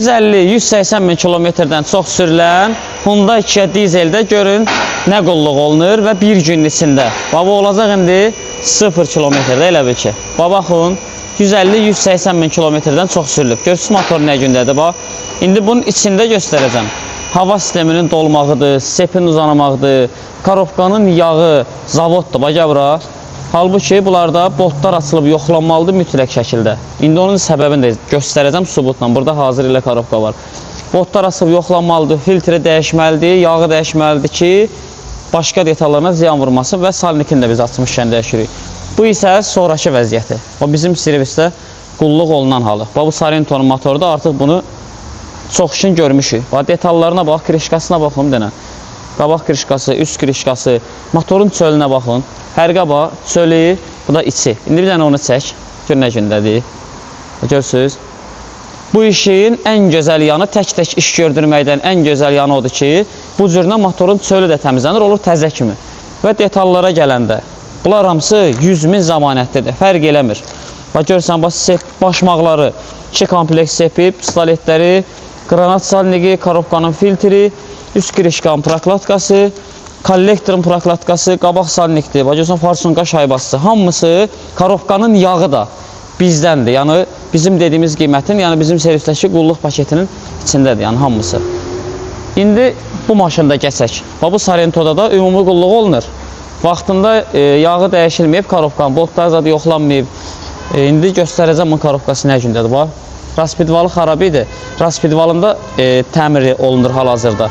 150-180 min kilometrdən çox sürülən Hyundai Kia dizeldə görün nə qulluq olunur və bir gün içində. Baba olacaq indi 0 kilometrdə elə bil ki. Baxın 150-180 min kilometrdən çox sürülüb. Görsünüz motor nə gündədir bax. İndi bunun içində göstərəcəm. Hava sisteminin dolmağıdır, sepin uzanmağıdır, korobkanın yağı, zavoddur. Bax bura. Halbuki bunlarda boltlar açılıb yoxlanmalıdır mütləq şəkildə. İndi onun səbəbini də göstərəcəm sübutla. Burada hazır ilə korobka var. Boltlar açılıb yoxlanmalıdır, filtri dəyişməlidir, yağı dəyişməlidir ki, başqa detallarına ziyan vurmasın və salnikini də biz açmışkən dəyişirik. Bu isə sonraki vəziyyəti. O bizim servisdə qulluq olunan halı. Bu Sarento'nun motoru da artıq bunu çox işin görmüşük. Detallarına bax, krişkasına baxın denə. Qabaq krişkası, üst krişkası, motorun çölünə baxın. Fərqə bax, çölü, bu da içi. İndi bir dənə onu çək. Gör nə gündədir. Görsünüz. Bu işin ən gözəl yanı, tək-tək iş gördürməkdən ən gözəl yanı odur ki, bu cürlə motorun çölü də təmizlənir, olur təzə kimi. Və detallara gələndə, bunlar hamısı 100 min zamanətlidir, fərq eləmir. Bax, görürsən, başmaqları 2 kompleks sepib, pistoletləri, qranat salniki, korobkanın filtri, üst krişkanın proklatkası, kollektorun proklatkası, qabaq salnikdir. Bax, görürsən, farsunqa şaybası. Hamısı korobkanın yağı da bizdəndir. Yəni, bizim dediyimiz qiymətin, yəni bizim servisləşik qulluq paketinin içindədir, yəni hamısı. İndi bu maşında keçək. Bu Sarento'da da ümumi qulluq olunur. Vaxtında yağı dəyişilməyib, korobkanın boltlar zadı yoxlanmayıb. İndi göstərəcəm bu korobkası nə gündədir. Bax, raspidvalı xarab idi. Raspidvalında təmiri olunur hal-hazırda.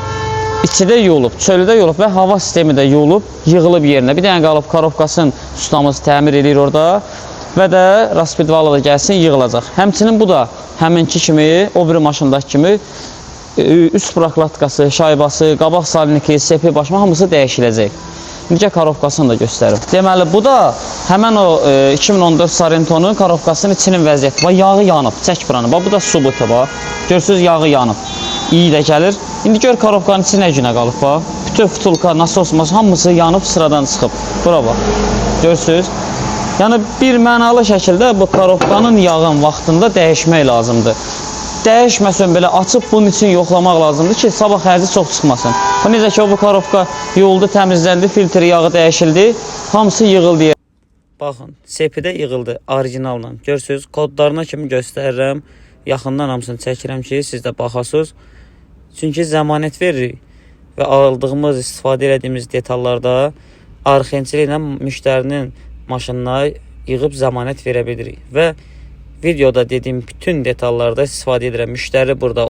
İçidə yuyulub, çölüdə yuyulub və hava sistemi də yuyulub, yığılıb yerinə. Bir dənə qalıb korobkasını ustamız təmir edir orada və də raspidvalı da gəlsin, yığılacaq. Həmçinin bu da həminki kimi, o bir maşındakı kimi üst proklatkası, şaybası, qabaq salniki, sepi, başma hamısı dəyişiləcək. İndicə korobkasını da göstərim. Deməli, bu da həmən o 2014 Sarento'nun korobkasının içinin vəziyyəti. Bax, yağı yanıb, çək buranı. Bax, bu da subutu, bax. Görürsünüz, yağı yanıb. İyi də gəlir. İndi gör korobkanın içi nə günə qalıb, bax. Bütün futulka, nasos, hamısı yanıb, sıradan çıxıb. Bura bax. Görürsünüz. Yəni, bir mənalı şəkildə bu korobkanın yağın vaxtında dəyişmək lazımdır. Dəyişməsin, belə açıb bunun için yoxlamaq lazımdır ki, sabah xərci çox çıxmasın. Necə ki, o bu korobka yoldu, təmizləndi, filtri yağı dəyişildi, hamısı yığıldı. Baxın, sepidə yığıldı orijinalla. Görürsünüz, kodlarına kimi göstərirəm. Yaxından hamısını çəkirəm ki, siz də baxasınız. Çünki zəmanət veririk və aldığımız, istifadə edədiyimiz detallarda arxençili ilə müştərinin maşınına yığıb zəmanət verə bilirik. Və videoda dediyim bütün detallarda istifadə edirəm. Müştəri burada